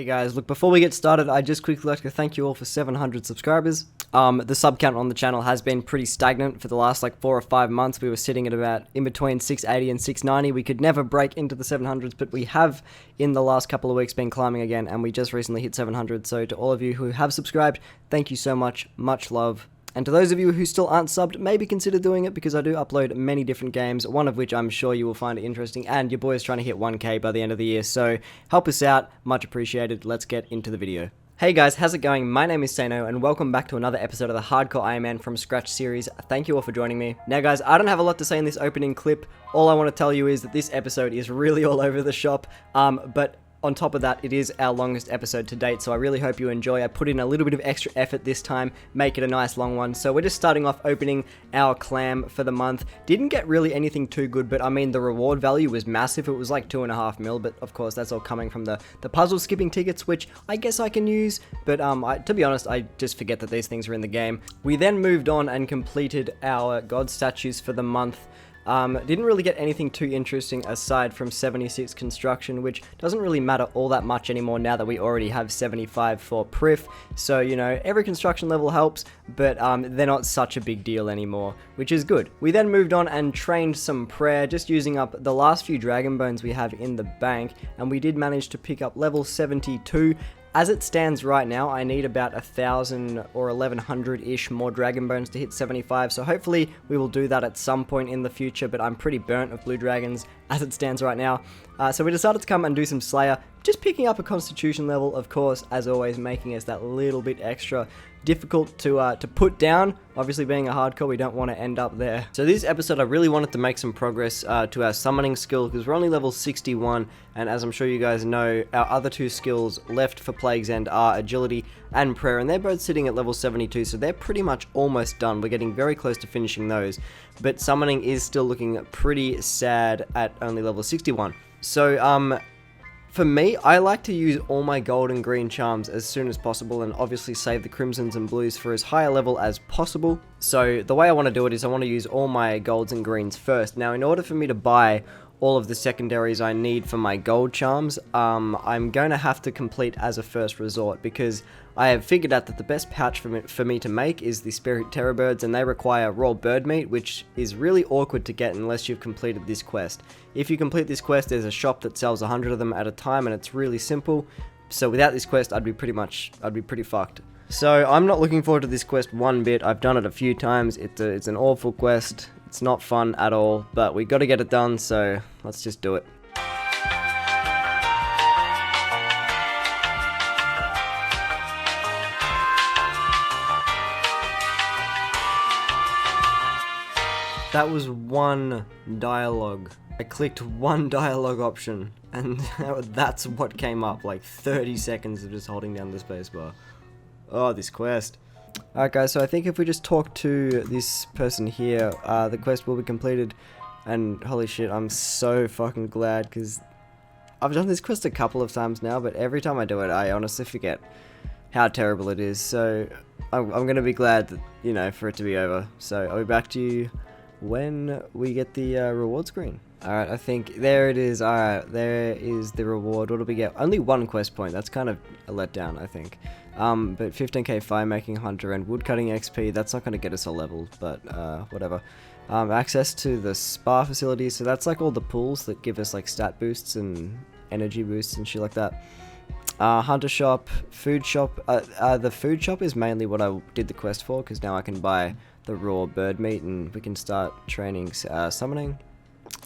Hey guys, look, before we get started, I'd just quickly like to thank you all for 700 subscribers. The sub count on the channel has been pretty stagnant for the last like 4 or 5 months. We were sitting at about in between 680 and 690. We could never break into the 700s, but we have in the last couple of weeks been climbing again, and we just recently hit 700. So to all of you who have subscribed, thank you so much. Much love. And to those of you who still aren't subbed, maybe consider doing it, because I do upload many different games, one of which I'm sure you will find interesting, and your boy is trying to hit 1k by the end of the year, so help us out, much appreciated. Let's get into the video. Hey guys, how's it going? My name is Sano, and welcome back to another episode of the Hardcore Iron Man from Scratch series. Thank you all for joining me. Now guys, I don't have a lot to say in this opening clip. All I want to tell you is that this episode is really all over the shop, but on top of that, it is our longest episode to date, so I really hope you enjoy. I put in a little bit of extra effort this time, make it a nice long one. So we're just starting off opening our clam for the month. Didn't get really anything too good, but I mean, the reward value was massive. It was like 2.5 mil, but of course, that's all coming from the puzzle skipping tickets, which I guess I can use, but to be honest, I just forget that these things are in the game. We then moved on and completed our god statues for the month. Didn't really get anything too interesting aside from 76 construction, which doesn't really matter all that much anymore now that we already have 75 for Prif. So, you know, every construction level helps, but they're not such a big deal anymore, which is good. We then moved on and trained some prayer, just using up the last few dragon bones we have in the bank, and we did manage to pick up level 72. As it stands right now, I need about 1,000 or 1,100-ish more dragon bones to hit 75, so hopefully we will do that at some point in the future, but I'm pretty burnt of blue dragons as it stands right now. So we decided to come and do some Slayer, just picking up a constitution level, of course, as always, making us that little bit extra difficult to put down. Obviously, being a hardcore, we don't want to end up there. So this episode, I really wanted to make some progress to our summoning skill, because we're only level 61, and as I'm sure you guys know, our other two skills left for Plague's End are Agility and Prayer, and they're both sitting at level 72, so they're pretty much almost done. We're getting very close to finishing those, but summoning is still looking pretty sad at only level 61. So, for me, I like to use all my gold and green charms as soon as possible, and obviously save the crimsons and blues for as high a level as possible. So the way I want to do it is I want to use all my golds and greens first. Now, in order for me to buy all of the secondaries I need for my gold charms, I'm going to have to complete as a first resort, because I have figured out that the best pouch for me to make is the Spirit Terror Birds, and they require raw bird meat, which is really awkward to get unless you've completed this quest. If you complete this quest, there's a shop that sells 100 of them at a time, and it's really simple. So without this quest, I'd be pretty fucked. So I'm not looking forward to this quest one bit. I've done it a few times. It's an awful quest. It's not fun at all, but we got to get it done, so let's just do it. That was one dialogue. I clicked one dialogue option, and that's what came up, like 30 seconds of just holding down the spacebar. Oh, this quest. Alright guys, so I think if we just talk to this person here, the quest will be completed, and holy shit, I'm so fucking glad, because I've done this quest a couple of times now, but every time I do it, I honestly forget how terrible it is, so I'm gonna be glad that, you know, for it to be over. So I'll be back to you when we get the reward screen. Alright, I think there it is. Alright, there is the reward. What do we get? Only one quest point. That's kind of a letdown, I think. But 15k fire making hunter and woodcutting XP, that's not going to get us a level, but whatever. Access to the spa facility, so that's like all the pools that give us like stat boosts and energy boosts and shit like that. Hunter shop, food shop. The food shop is mainly what I did the quest for, because now I can buy the raw bird meat and we can start training summoning.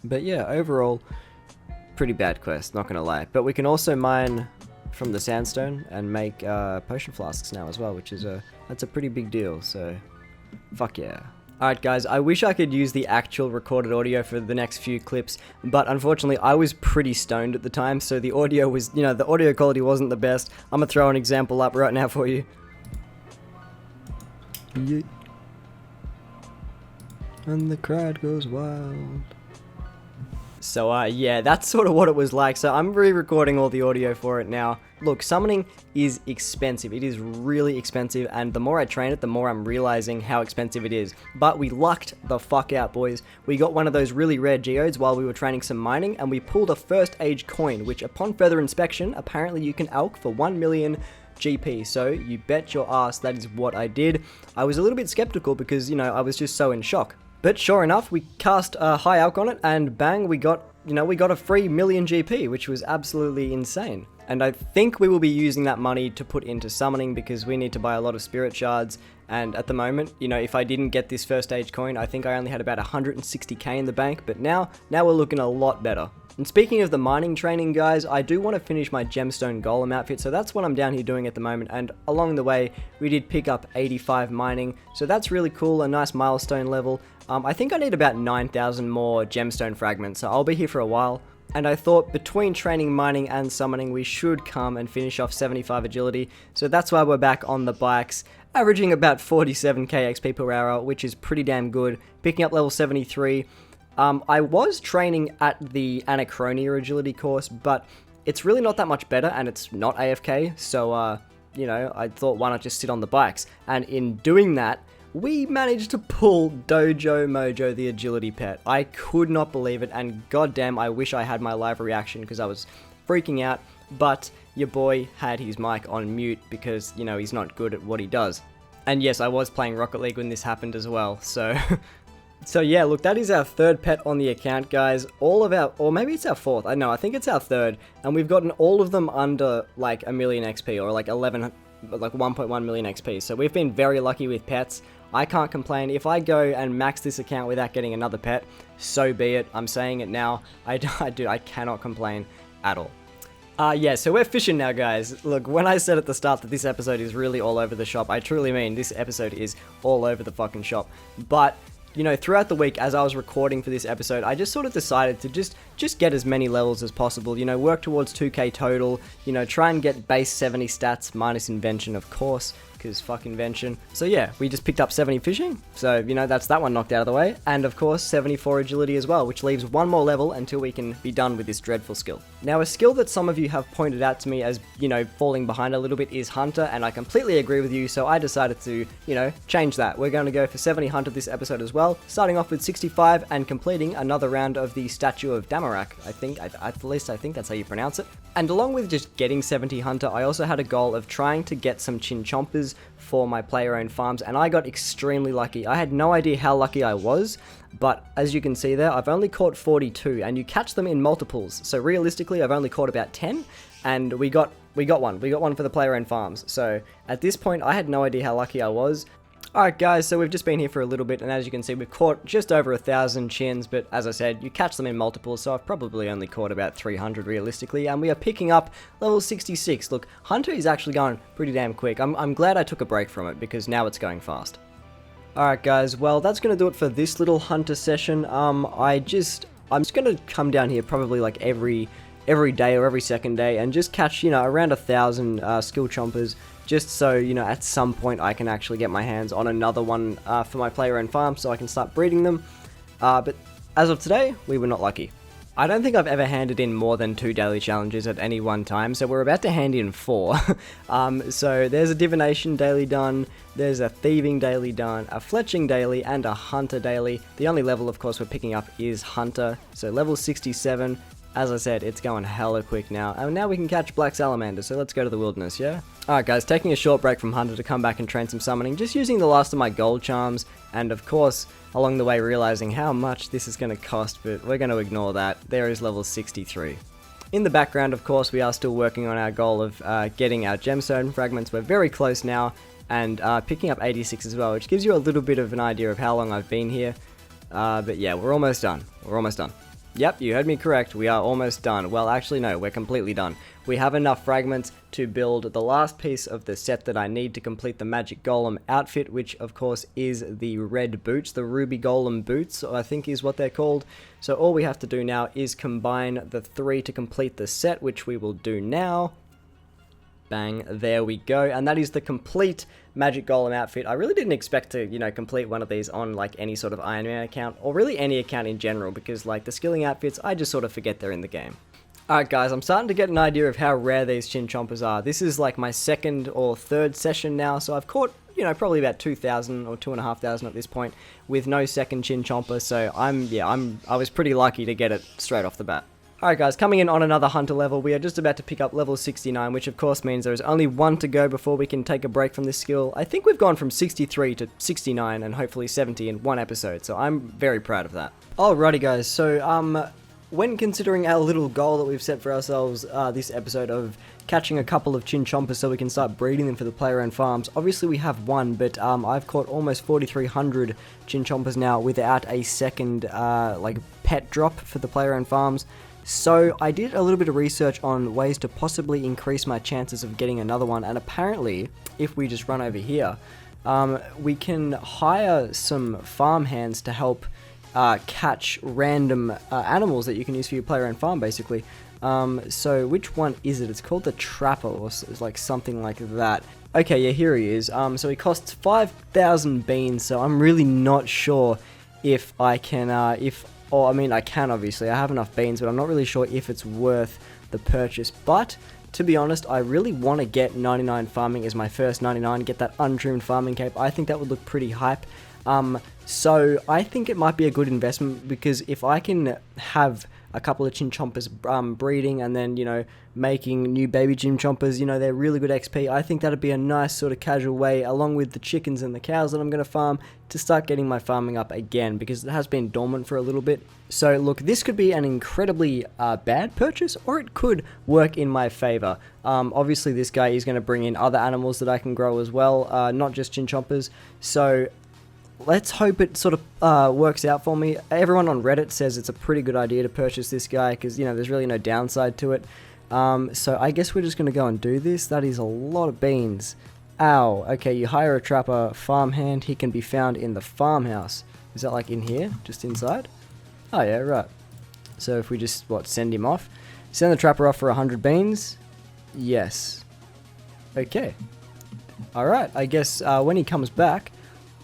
But yeah, overall, pretty bad quest, not gonna lie. But we can also mine from the sandstone and make potion flasks now as well, which is that's a pretty big deal, so fuck yeah. Alright guys, I wish I could use the actual recorded audio for the next few clips, but unfortunately I was pretty stoned at the time, so the audio was, you know, the audio quality wasn't the best. I'm gonna throw an example up right now for you. Yeah. And the crowd goes wild. So yeah, that's sort of what it was like. So I'm re-recording all the audio for it now. Look, summoning is expensive. It is really expensive, and the more I train it, the more I'm realizing how expensive it is. But we lucked the fuck out, boys. We got one of those really rare geodes while we were training some mining, and we pulled a first age coin, which upon further inspection, apparently you can alch for 1 million GP. So you bet your ass that is what I did. I was a little bit skeptical because, you know, I was just so in shock. But sure enough, we cast a high alch on it, and bang, we got a free million GP, which was absolutely insane. And I think we will be using that money to put into summoning because we need to buy a lot of spirit shards. And at the moment, you know, if I didn't get this first age coin, I think I only had about 160k in the bank, but now we're looking a lot better. And speaking of the mining training, guys, I do want to finish my gemstone golem outfit, so that's what I'm down here doing at the moment. And along the way, we did pick up 85 mining, so that's really cool, a nice milestone level. I think I need about 9,000 more gemstone fragments, so I'll be here for a while. And I thought between training, mining, and summoning, we should come and finish off 75 agility, so that's why we're back on the bikes, averaging about 47k XP per hour, which is pretty damn good, picking up level 73. I was training at the Anachronia agility course, but it's really not that much better, and it's not AFK, so, you know, I thought why not just sit on the bikes, and in doing that, we managed to pull Dojo Mojo, the agility pet. I could not believe it, and goddamn, I wish I had my live reaction because I was freaking out, but your boy had his mic on mute because, you know, he's not good at what he does. And yes, I was playing Rocket League when this happened as well, so... So yeah, look, that is our third pet on the account, guys. All of our, or maybe it's our fourth, I know, I think it's our third, and we've gotten all of them under, like, a million XP, or like 1.1 million XP, so we've been very lucky with pets. I can't complain. If I go and max this account without getting another pet, so be it. I'm saying it now. I cannot complain at all. Yeah, so we're fishing now, guys. Look, when I said at the start that this episode is really all over the shop, I truly mean this episode is all over the fucking shop. But, you know, throughout the week, as I was recording for this episode, I just sort of decided to just get as many levels as possible, you know, work towards 2k total, you know, try and get base 70 stats, minus invention, of course, because fuck invention. So yeah, we just picked up 70 fishing, so, you know, that's that one knocked out of the way, and of course 74 agility as well, which leaves one more level until we can be done with this dreadful skill. Now, a skill that some of you have pointed out to me as, you know, falling behind a little bit is Hunter, and I completely agree with you, so I decided to, you know, change that. We're going to go for 70 Hunter this episode as well, starting off with 65 and completing another round of the Statue of Damarak. I think, at least I think that's how you pronounce it. And along with just getting 70 Hunter, I also had a goal of trying to get some Chinchompers for my player-owned farms, and I got extremely lucky. I had no idea how lucky I was, but as you can see there, I've only caught 42, and you catch them in multiples. So realistically, I've only caught about 10, and we got one. We got one for the player-owned farms. So at this point, I had no idea how lucky I was. Alright guys, so we've just been here for a little bit, and as you can see, we've caught just over 1,000 chins, but as I said, you catch them in multiples, so I've probably only caught about 300 realistically, and we are picking up level 66. Look, Hunter is actually going pretty damn quick. I'm glad I took a break from it, because now it's going fast. Alright guys, well, that's going to do it for this little Hunter session. I'm just going to come down here probably like every day or every second day, and just catch, you know, around 1,000 skill chompers, just so, you know, at some point I can actually get my hands on another one for my player-owned farm so I can start breeding them. But as of today, we were not lucky. I don't think I've ever handed in more than 2 daily challenges at any one time, so we're about to hand in 4. So there's a divination daily done, there's a thieving daily done, a fletching daily, and a hunter daily. The only level, of course, we're picking up is hunter, so level 67. As I said, it's going hella quick now, and now we can catch black salamanders, so let's go to the wilderness, yeah? Alright guys, taking a short break from Hunter to come back and train some summoning, just using the last of my gold charms, and of course, along the way realizing how much this is going to cost, but we're going to ignore that. There is level 63. In the background, of course, we are still working on our goal of getting our gemstone fragments. We're very close now, and picking up 86 as well, which gives you a little bit of an idea of how long I've been here. But yeah, we're almost done. We're almost done. Yep, you heard me correct, we are almost done. Well, actually no, we're completely done. We have enough fragments to build the last piece of the set that I need to complete the Magic Golem outfit, which of course is the red boots, the Ruby Golem boots, I think is what they're called. So all we have to do now is combine the 3 to complete the set, which we will do now. Bang, there we go. And that is the complete Magic Golem outfit. I really didn't expect to, you know, complete one of these on, like, any sort of Iron Man account, or really any account in general, because, like, the skilling outfits, I just sort of forget they're in the game. Alright guys, I'm starting to get an idea of how rare these Chinchompers are. This is, like, my second or third session now, so I've caught, you know, probably about 2,000 or 2,500 at this point, with no second Chinchomper, so I was pretty lucky to get it straight off the bat. Alright guys, coming in on another Hunter level, we are just about to pick up level 69, which of course means there is only one to go before we can take a break from this skill. I think we've gone from 63 to 69 and hopefully 70 in one episode, so I'm very proud of that. Alrighty guys, so when considering our little goal that we've set for ourselves this episode of catching a couple of Chinchompers so we can start breeding them for the player-owned farms, obviously we have one, but I've caught almost 4,300 Chinchompers now without a second like pet drop for the player-owned farms. So I did a little bit of research on ways to possibly increase my chances of getting another one, and apparently, if we just run over here, we can hire some farmhands to help catch random animals that you can use for your player-owned farm, basically. So which one is it? It's called the Trapper, or like something like that. Okay, yeah, here he is. So he costs 5,000 beans, so I'm really not sure if I can, I mean, I can obviously, I have enough beans, but I'm not really sure if it's worth the purchase. But, to be honest, I really want to get 99 farming as my first 99, get that untrimmed farming cape. I think that would look pretty hype. So I think it might be a good investment, because if I can have a couple of Chinchompers breeding and then, you know, making new baby Chinchompers, you know, they're really good XP. I think that'd be a nice sort of casual way, along with the chickens and the cows that I'm going to farm, to start getting my farming up again, because it has been dormant for a little bit. So look, this could be an incredibly bad purchase, or it could work in my favor. Obviously this guy is going to bring in other animals that I can grow as well, not just Chinchompers. So let's hope it sort of works out for me. Everyone on Reddit says it's a pretty good idea to purchase this guy, because, you know, there's really no downside to it. So I guess we're just going to go and do this. That is a lot of beans. Ow. Okay, you hire a trapper, farmhand. He can be found in the farmhouse. Is that like in here? Just inside? Oh yeah, right. So if we just, send him off? Send the trapper off for 100 beans? Yes. Okay. Alright, I guess when he comes back,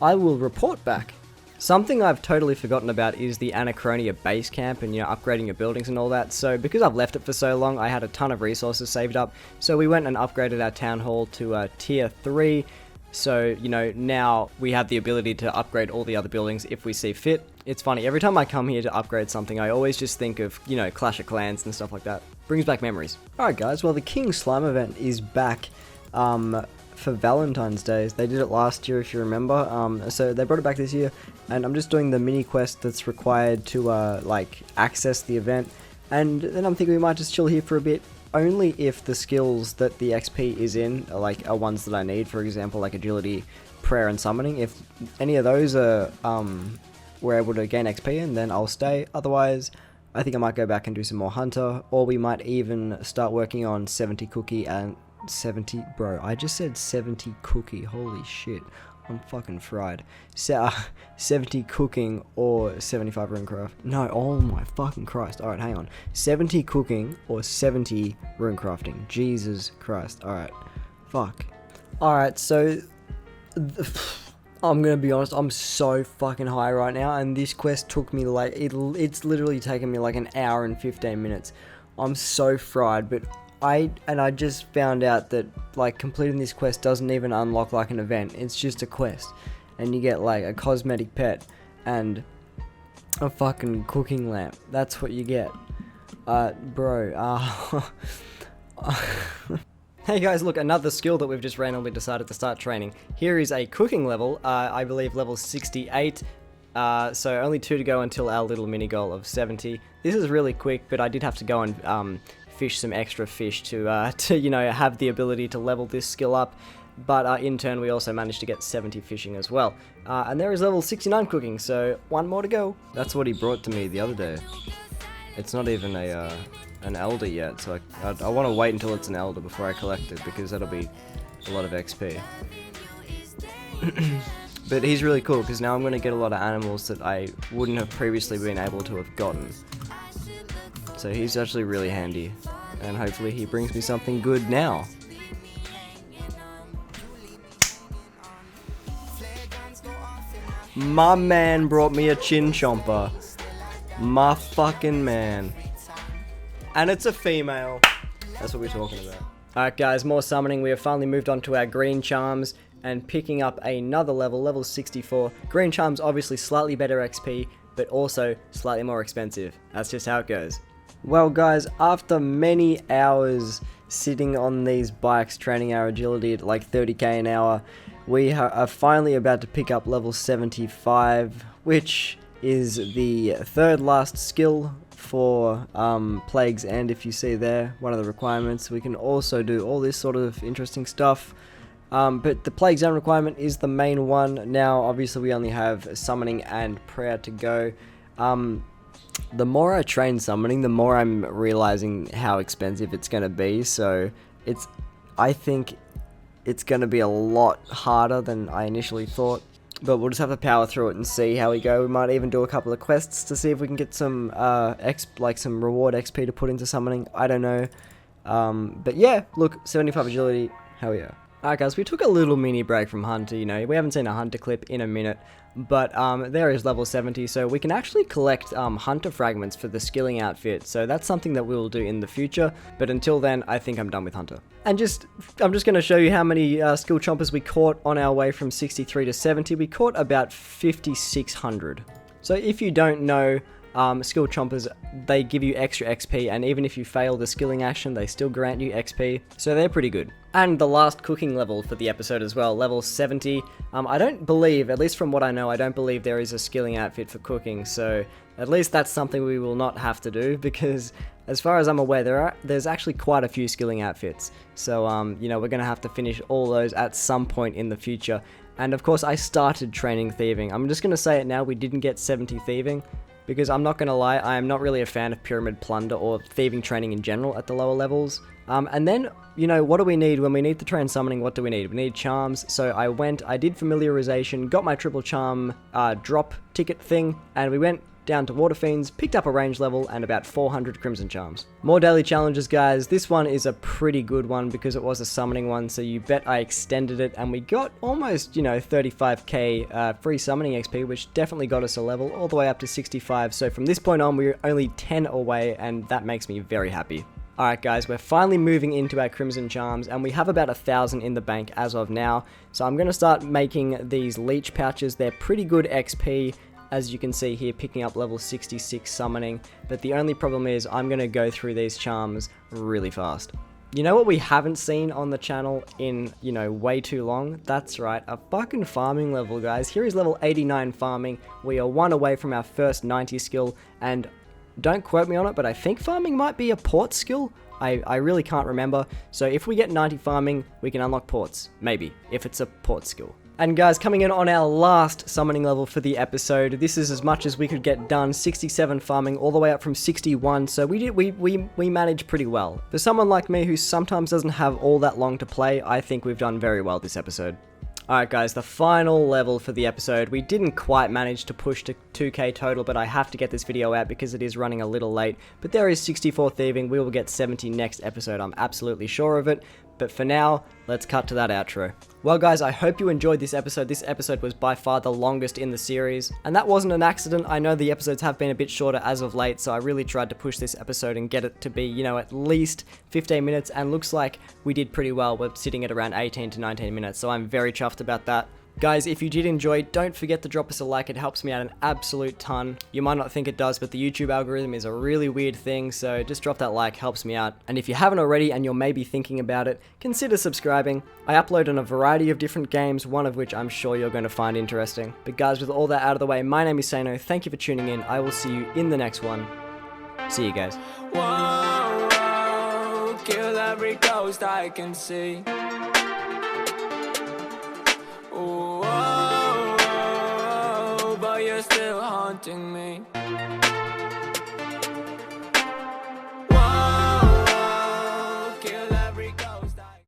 I will report back. Something I've totally forgotten about is the Anachronia base camp and, you know, upgrading your buildings and all that. So because I've left it for so long, I had a ton of resources saved up. So we went and upgraded our town hall to tier 3. So, you know, now we have the ability to upgrade all the other buildings if we see fit. It's funny, every time I come here to upgrade something, I always just think of, you know, Clash of Clans and stuff like that. Brings back memories. Alright guys, well the King Slime event is back for Valentine's Day. They did it last year, if you remember. So they brought it back this year, and I'm just doing the mini quest that's required to like access the event, and then I'm thinking we might just chill here for a bit, only if the skills that the XP is in are ones that I need. For example, like agility, prayer, and summoning. If any of those are we're able to gain XP in, then I'll stay. Otherwise, I think I might go back and do some more hunter, or we might even start working on 70 cookie and 70, bro, I just said 70 cookie, holy shit, I'm fucking fried. 70 cooking or 75 runecraft. No, oh my fucking Christ. Alright, hang on. 70 cooking or 70 runecrafting. Jesus Christ. Alright. Fuck. Alright, so I'm gonna be honest, I'm so fucking high right now, and this quest took me like, it's literally taken me like an hour and 15 minutes. I'm so fried, but I just found out that, like, completing this quest doesn't even unlock, like, an event. It's just a quest. And you get, like, a cosmetic pet and a fucking cooking lamp. That's what you get. Hey guys, look, another skill that we've just randomly decided to start training. Here is a cooking level, I believe level 68. So only 2 to go until our little mini goal of 70. This is really quick, but I did have to go and, fish some extra fish to you know, have the ability to level this skill up, but in turn we also managed to get 70 fishing as well, and there is level 69 cooking, so 1 more to go. That's what he brought to me the other day. It's not even an elder yet, so I want to wait until it's an elder before I collect it, because that'll be a lot of XP. But he's really cool, because now I'm going to get a lot of animals that I wouldn't have previously been able to have gotten. So he's actually really handy, and hopefully he brings me something good now. My man brought me a chin chomper. My fucking man. And it's a female. That's what we're talking about. Alright guys, more summoning. We have finally moved on to our green charms and picking up another level 64. Green charms obviously slightly better XP, but also slightly more expensive. That's just how it goes. Well guys, after many hours sitting on these bikes training our agility at like 30k an hour, we are finally about to pick up level 75, which is the third last skill for plagues, and if you see there, one of the requirements, we can also do all this sort of interesting stuff. But the plague zone requirement is the main one. Now obviously we only have summoning and prayer to go. The more I train summoning, the more I'm realizing how expensive it's going to be, so I think it's going to be a lot harder than I initially thought. But we'll just have to power through it and see how we go. We might even do a couple of quests to see if we can get some some reward XP to put into summoning. I don't know. But yeah, look, 75 agility, hell yeah. Alright guys, we took a little mini break from Hunter, you know, we haven't seen a Hunter clip in a minute, but there is level 70, so we can actually collect Hunter fragments for the skilling outfit, so that's something that we will do in the future, but until then, I think I'm done with Hunter. And I'm just going to show you how many skill chompers we caught on our way from 63 to 70. We caught about 5,600. So if you don't know, skill chompers, they give you extra XP, and even if you fail the skilling action, they still grant you XP, so they're pretty good. And the last cooking level for the episode as well, level 70. I don't believe, at least from what I know, I don't believe there is a skilling outfit for cooking, so at least that's something we will not have to do, because as far as I'm aware, there's actually quite a few skilling outfits. So, you know, we're going to have to finish all those at some point in the future. And of course, I started training thieving. I'm just going to say it now, we didn't get 70 thieving, because I'm not going to lie, I am not really a fan of pyramid plunder or thieving training in general at the lower levels. And then, you know, what do we need when we need to train summoning? What do we need? We need charms. So I did familiarization, got my triple charm drop ticket thing, and we went down to Water Fiends, picked up a range level and about 400 Crimson Charms. More daily challenges, guys. This one is a pretty good one because it was a summoning one, so you bet I extended it, and we got almost, you know, 35k free summoning XP, which definitely got us a level all the way up to 65. So from this point on, we're only 10 away, and that makes me very happy. Alright guys, we're finally moving into our Crimson Charms, and we have about 1,000 in the bank as of now. So I'm going to start making these leech pouches. They're pretty good XP, as you can see here, picking up level 66 summoning, but the only problem is I'm going to go through these charms really fast. You know what we haven't seen on the channel in, you know, way too long? That's right, a fucking farming level, guys. Here is level 89 farming. We are one away from our first 90 skill, and don't quote me on it, but I think farming might be a port skill. I really can't remember. So if we get 90 farming, we can unlock ports. Maybe, if it's a port skill. And guys, coming in on our last summoning level for the episode, this is as much as we could get done, 67 farming all the way up from 61, so we managed pretty well. For someone like me who sometimes doesn't have all that long to play, I think we've done very well this episode. Alright guys, the final level for the episode. We didn't quite manage to push to 2k total, but I have to get this video out because it is running a little late. But there is 64 thieving, we will get 70 next episode, I'm absolutely sure of it. But for now, let's cut to that outro. Well guys, I hope you enjoyed this episode. This episode was by far the longest in the series, and that wasn't an accident. I know the episodes have been a bit shorter as of late, so I really tried to push this episode and get it to be, you know, at least 15 minutes, and looks like we did pretty well. We're sitting at around 18 to 19 minutes, so I'm very chuffed about that. Guys, if you did enjoy, don't forget to drop us a like. It helps me out an absolute ton. You might not think it does, but the YouTube algorithm is a really weird thing, so just drop that like, helps me out. And if you haven't already and you're maybe thinking about it, consider subscribing. I upload on a variety of different games, one of which I'm sure you're going to find interesting. But guys, with all that out of the way, my name is Sano. Thank you for tuning in. I will see you in the next one. See you guys. Whoa, whoa, kill every ghost I can see. But you're still haunting me.